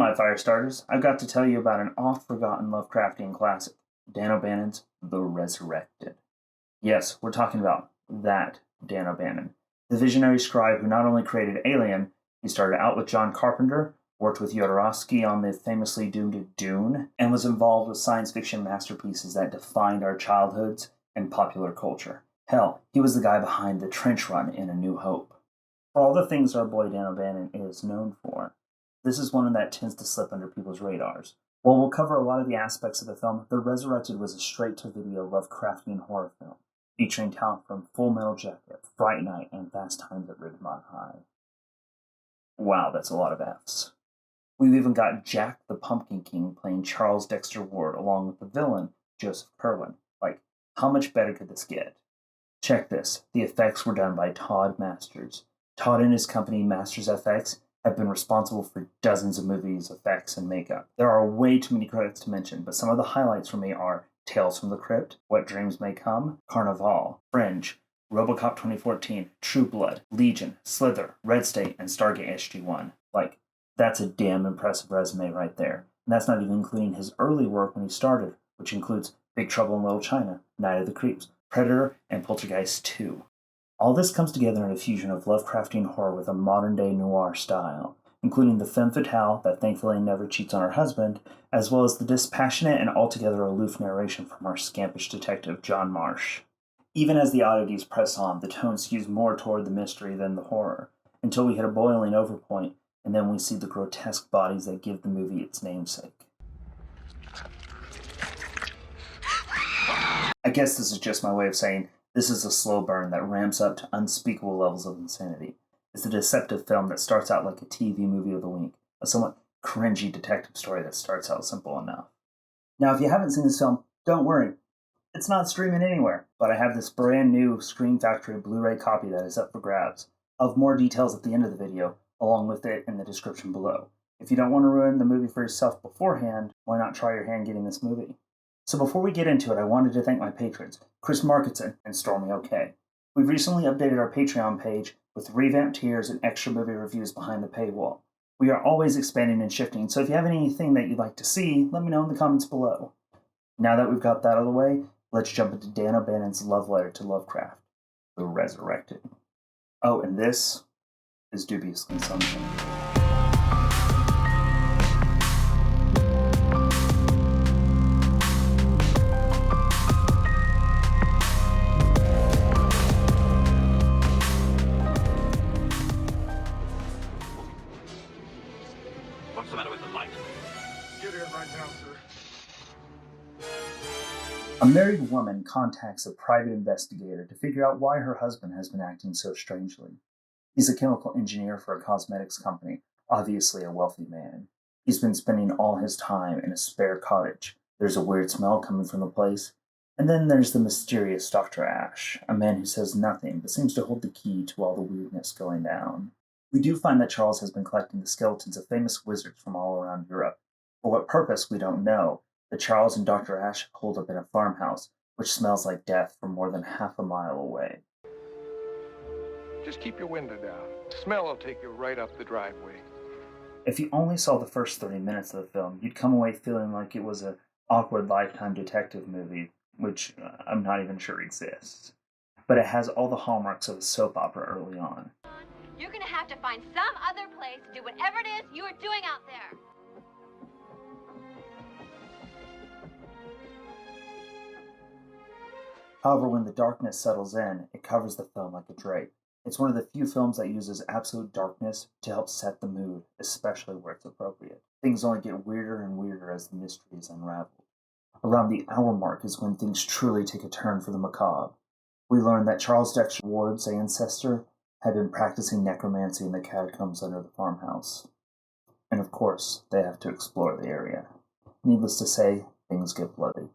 my fire starters, I've got to tell you about an oft-forgotten Lovecraftian classic, Dan O'Bannon's The Resurrected. Yes, we're talking about that Dan O'Bannon, the visionary scribe who not only created Alien, he started out with John Carpenter, worked with Jodorowsky on the famously doomed Dune, and was involved with science fiction masterpieces that defined our childhoods and popular culture. Hell, he was the guy behind the trench run in A New Hope. For all the things our boy Dan O'Bannon is known for, this is one that tends to slip under people's radars. While we'll cover a lot of the aspects of the film, The Resurrected was a straight-to-video Lovecraftian horror film, featuring talent from Full Metal Jacket, Fright Night, and Fast Times at Ridgemont High. Wow, that's a lot of Fs. We've even got Jack the Pumpkin King playing Charles Dexter Ward along with the villain, Joseph Curlin. Like, how much better could this get? Check this. The effects were done by Todd Masters. Todd and his company, Masters FX, have been responsible for dozens of movies, effects, and makeup. There are way too many credits to mention, but some of the highlights for me are Tales from the Crypt, What Dreams May Come, Carnival, Fringe, RoboCop 2014, True Blood, Legion, Slither, Red State, and Stargate SG-1. Like, that's a damn impressive resume right there. And that's not even including his early work when he started, which includes Big Trouble in Little China, Night of the Creeps, Predator, and Poltergeist 2. All this comes together in a fusion of Lovecraftian horror with a modern-day noir style, including the femme fatale that thankfully never cheats on her husband, as well as the dispassionate and altogether aloof narration from our scampish detective John Marsh. Even as the oddities press on, the tone skews more toward the mystery than the horror, until we hit a boiling over point, and then we see the grotesque bodies that give the movie its namesake. I guess this is just my way of saying this is a slow burn that ramps up to unspeakable levels of insanity. It's a deceptive film that starts out like a TV movie of the week, a somewhat cringy detective story that starts out simple enough. Now, if you haven't seen this film, don't worry. It's not streaming anywhere, but I have this brand new Scream Factory Blu-ray copy that is up for grabs. I'll have more details at the end of the video, along with it in the description below. If you don't want to ruin the movie for yourself beforehand, why not try your hand getting this movie? So before we get into it, I wanted to thank my patrons, Chris Markinson and Stormy OK. We've recently updated our Patreon page with revamped tiers and extra movie reviews behind the paywall. We are always expanding and shifting, so if you have anything that you'd like to see, let me know in the comments below. Now that we've got that out of the way, let's jump into Dan O'Bannon's love letter to Lovecraft, The Resurrected. Oh, and this is Dubious Consumption. What's the matter with the light? Get in right now, sir. A married woman contacts a private investigator to figure out why her husband has been acting so strangely. He's a chemical engineer for a cosmetics company, obviously a wealthy man. He's been spending all his time in a spare cottage. There's a weird smell coming from the place. And then there's the mysterious Dr. Ash, a man who says nothing but seems to hold the key to all the weirdness going down. We do find that Charles has been collecting the skeletons of famous wizards from all around Europe. For what purpose, we don't know, but Charles and Dr. Ash hold up in a farmhouse, which smells like death from more than half a mile away. Just keep your window down. The smell will take you right up the driveway. If you only saw the first 30 minutes of the film, you'd come away feeling like it was an awkward Lifetime detective movie, which I'm not even sure exists. But it has all the hallmarks of a soap opera early on. You're gonna have to find some other place to do whatever it is you're doing out there. However, when the darkness settles in, it covers the film like a drape. It's one of the few films that uses absolute darkness to help set the mood, especially where it's appropriate. Things only get weirder and weirder as the mystery is unraveled. Around the hour mark is when things truly take a turn for the macabre. We learn that Charles Dexter Ward's ancestor had been practicing necromancy in the catacombs under the farmhouse. And of course, they have to explore the area. Needless to say, things get bloody.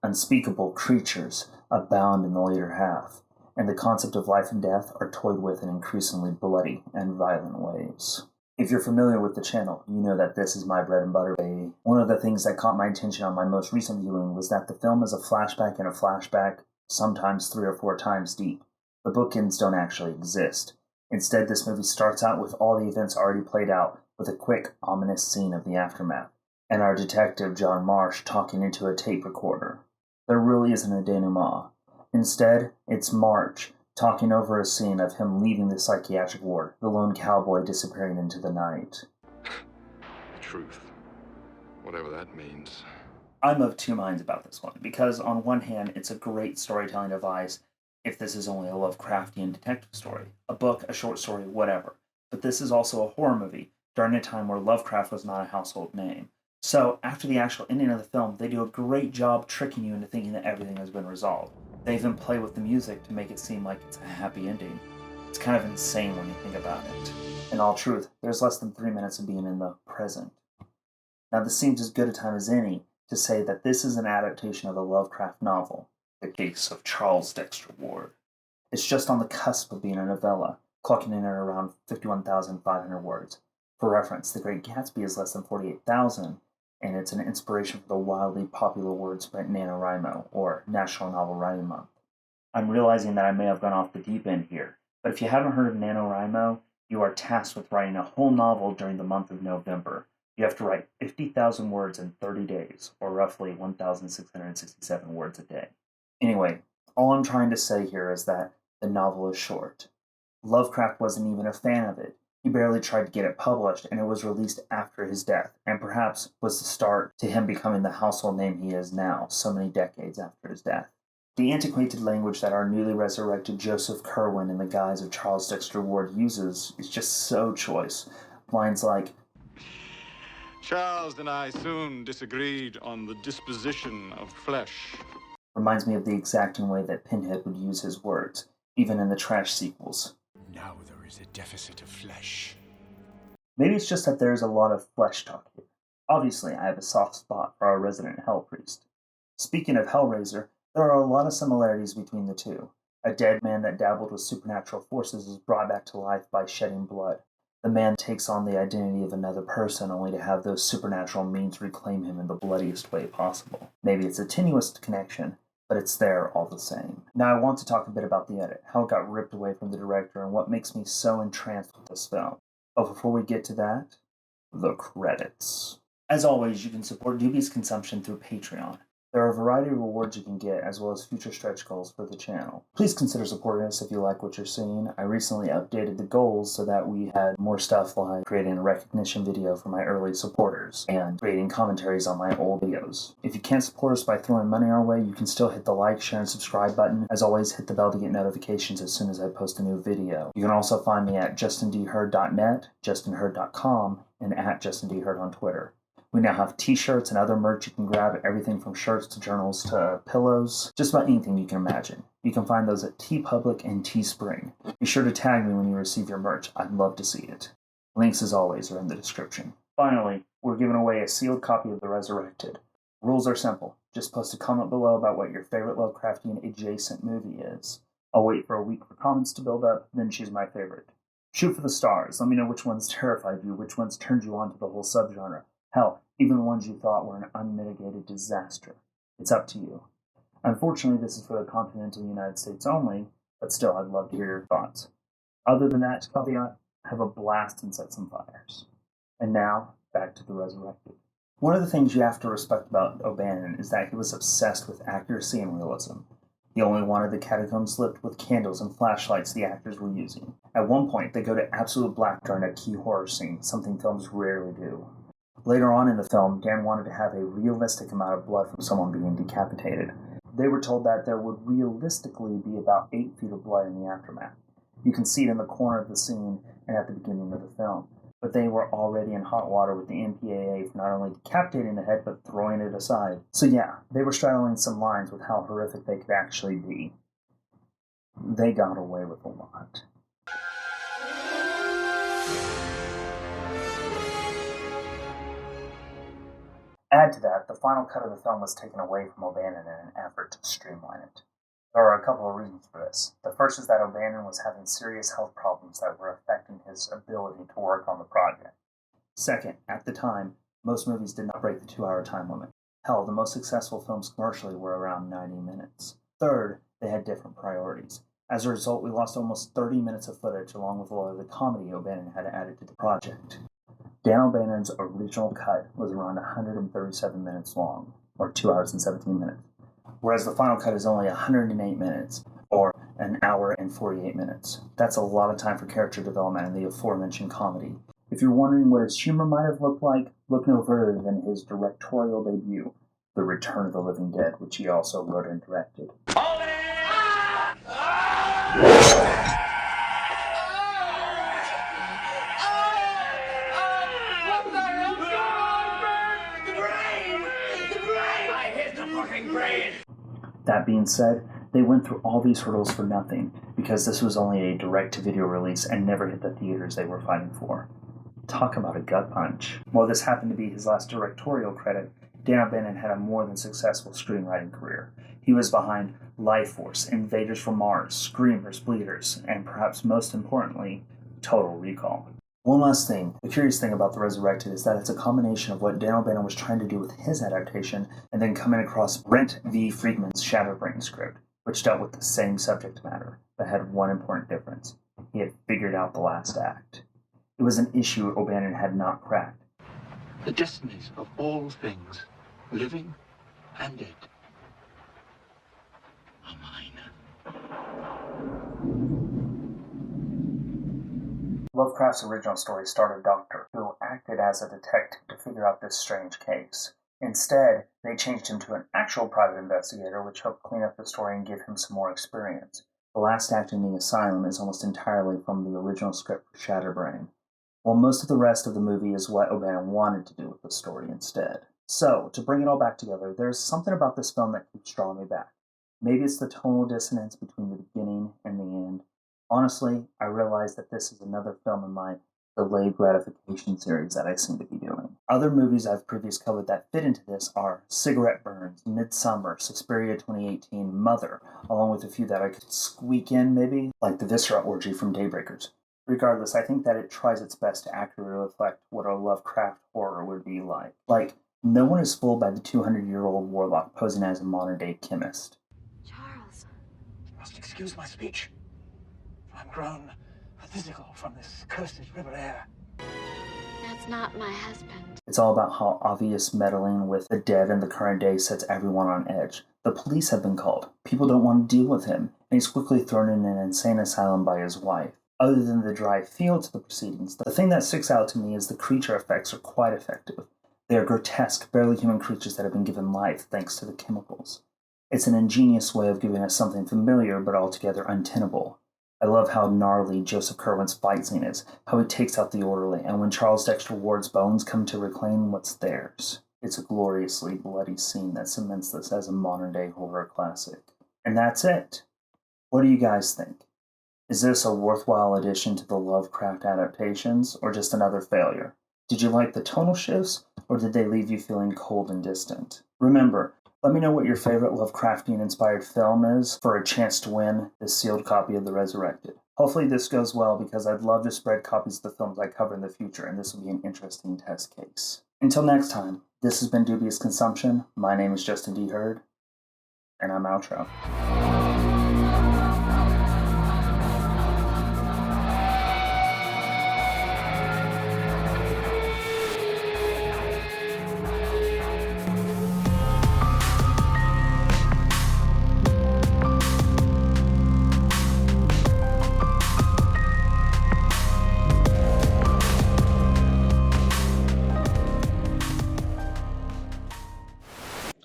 Unspeakable creatures abound in the later half, and the concept of life and death are toyed with in increasingly bloody and violent ways. If you're familiar with the channel, you know that this is my bread and butter, baby. One of the things that caught my attention on my most recent viewing was that the film is a flashback and a flashback, sometimes 3 or 4 times deep. The bookends don't actually exist. Instead, this movie starts out with all the events already played out, with a quick, ominous scene of the aftermath, and our detective John Marsh talking into a tape recorder. There really isn't a denouement. Instead, it's March talking over a scene of him leaving the psychiatric ward, the lone cowboy disappearing into the night. The truth. Whatever that means. I'm of two minds about this one, because on one hand, it's a great storytelling device if this is only a Lovecraftian detective story, a book, a short story, whatever. But this is also a horror movie during a time where Lovecraft was not a household name. So, after the actual ending of the film, they do a great job tricking you into thinking that everything has been resolved. They even play with the music to make it seem like it's a happy ending. It's kind of insane when you think about it. In all truth, there's less than 3 minutes of being in the present. Now, this seems as good a time as any to say that this is an adaptation of a Lovecraft novel, The Case of Charles Dexter Ward. It's just on the cusp of being a novella, clocking in at around 51,500 words. For reference, The Great Gatsby is less than 48,000, and it's an inspiration for the wildly popular wordsprint NaNoWriMo, or National Novel Writing Month. I'm realizing that I may have gone off the deep end here, but if you haven't heard of NaNoWriMo, you are tasked with writing a whole novel during the month of November. You have to write 50,000 words in 30 days, or roughly 1,667 words a day. Anyway, all I'm trying to say here is that the novel is short. Lovecraft wasn't even a fan of it. He barely tried to get it published, and it was released after his death, and perhaps was the start to him becoming the household name he is now, so many decades after his death. The antiquated language that our newly resurrected Joseph Curwen in the guise of Charles Dexter Ward uses is just so choice. Lines like, Charles and I soon disagreed on the disposition of flesh. Reminds me of the exacting way that Pinhead would use his words, even in the trash sequels. Now there is a deficit of flesh. Maybe it's just that there's a lot of flesh talk here. Obviously, I have a soft spot for our resident Hell Priest. Speaking of Hellraiser, there are a lot of similarities between the two. A dead man that dabbled with supernatural forces is brought back to life by shedding blood. The man takes on the identity of another person only to have those supernatural means reclaim him in the bloodiest way possible. Maybe it's a tenuous connection, but it's there all the same. Now I want to talk a bit about the edit, how it got ripped away from the director, and what makes me so entranced with this film. But before we get to that, the credits. As always, you can support Dubious consumption through Patreon. There are a variety of rewards you can get, as well as future stretch goals for the channel. Please consider supporting us if you like what you're seeing. I recently updated the goals so that we had more stuff like creating a recognition video for my early supporters and creating commentaries on my old videos. If you can't support us by throwing money our way, you can still hit the like, share, and subscribe button. As always, hit the bell to get notifications as soon as I post a new video. You can also find me at justindherd.net, justinherd.com, and at justindherd on Twitter. We now have t-shirts and other merch you can grab, everything from shirts to journals to pillows, just about anything you can imagine. You can find those at TeePublic and Teespring. Be sure to tag me when you receive your merch. I'd love to see it. Links, as always, are in the description. Finally, we're giving away a sealed copy of The Resurrected. Rules are simple. Just post a comment below about what your favorite Lovecraftian adjacent movie is. I'll wait for a week for comments to build up, then choose my favorite. Shoot for the stars. Let me know which ones terrified you, which ones turned you on to the whole subgenre. Hell, even the ones you thought were an unmitigated disaster. It's up to you. Unfortunately, this is for the continental United States only, but still, I'd love to hear your thoughts. Other than that, caveat, have a blast and set some fires. And now, back to The Resurrected. One of the things you have to respect about O'Bannon is that he was obsessed with accuracy and realism. He only wanted the catacombs lit with candles and flashlights the actors were using. At one point, they go to absolute black during a key horror scene, something films rarely do. Later on in the film, Dan wanted to have a realistic amount of blood from someone being decapitated. They were told that there would realistically be about 8 feet of blood in the aftermath. You can see it in the corner of the scene and at the beginning of the film. But they were already in hot water with the MPAA for not only decapitating the head, but throwing it aside. So yeah, they were straddling some lines with how horrific they could actually be. They got away with a lot. Add to that, the final cut of the film was taken away from O'Bannon in an effort to streamline it. There are a couple of reasons for this. The first is that O'Bannon was having serious health problems that were affecting his ability to work on the project. Second, at the time, most movies did not break the 2-hour time limit. Hell, the most successful films commercially were around 90 minutes. Third, they had different priorities. As a result, we lost almost 30 minutes of footage along with a lot of the comedy O'Bannon had added to the project. Dan O'Bannon's original cut was around 137 minutes long, or 2 hours and 17 minutes, whereas the final cut is only 108 minutes, or an hour and 48 minutes. That's a lot of time for character development in the aforementioned comedy. If you're wondering what his humor might have looked like, look no further than his directorial debut, The Return of the Living Dead, which he also wrote and directed. That being said, they went through all these hurdles for nothing, because this was only a direct-to-video release and never hit the theaters they were fighting for. Talk about a gut punch. While this happened to be his last directorial credit, Dan O'Bannon had a more than successful screenwriting career. He was behind Life Force, Invaders from Mars, Screamers, Bleeders, and perhaps most importantly, Total Recall. One last thing, the curious thing about The Resurrected is that it's a combination of what Dan O'Bannon was trying to do with his adaptation and then coming across Brent V. Friedman's Shadowbrain script, which dealt with the same subject matter, but had one important difference. He had figured out the last act. It was an issue O'Bannon had not cracked. The destinies of all things, living and dead, are mine. Lovecraft's original story starred a doctor who acted as a detective to figure out this strange case. Instead, they changed him to an actual private investigator, which helped clean up the story and give him some more experience. The last act in the asylum is almost entirely from the original script for Shatterbrain, while most of the rest of the movie is what O'Bannon wanted to do with the story instead. So, to bring it all back together, there's something about this film that keeps drawing me back. Maybe it's the tonal dissonance between the beginning and the end. Honestly, I realize that this is another film in my delayed gratification series that I seem to be doing. Other movies I've previously covered that fit into this are Cigarette Burns, Midsummer, Suspiria 2018, Mother, along with a few that I could squeak in maybe, like the Viscera Orgy from Daybreakers. Regardless, I think that it tries its best to accurately reflect what a Lovecraft horror would be like. Like, no one is fooled by the 200-year-old warlock posing as a modern-day chemist. Charles. You must excuse my speech. I'm grown physical from this cursed river air. That's not my husband. It's all about how obvious meddling with the dead in the current day sets everyone on edge. The police have been called. People don't want to deal with him, and he's quickly thrown in an insane asylum by his wife. Other than the dry feel to the proceedings, the thing that sticks out to me is the creature effects are quite effective. They are grotesque, barely human creatures that have been given life thanks to the chemicals. It's an ingenious way of giving us something familiar but altogether untenable. I love how gnarly Joseph Kerwin's fight scene is, how he takes out the orderly, and when Charles Dexter Ward's bones come to reclaim what's theirs. It's a gloriously bloody scene that cements this as a modern-day horror classic. And that's it. What do you guys think? Is this a worthwhile addition to the Lovecraft adaptations, or just another failure? Did you like the tonal shifts, or did they leave you feeling cold and distant? Remember, let me know what your favorite Lovecraftian-inspired film is for a chance to win this sealed copy of The Resurrected. Hopefully this goes well because I'd love to spread copies of the films I cover in the future, and this will be an interesting test case. Until next time, this has been Dubious Consumption. My name is Justin D. Hurd, and I'm outro.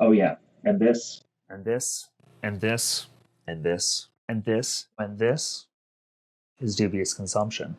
Oh yeah, and this, and this, and this, and this, and this, and this is Dubious Consumption.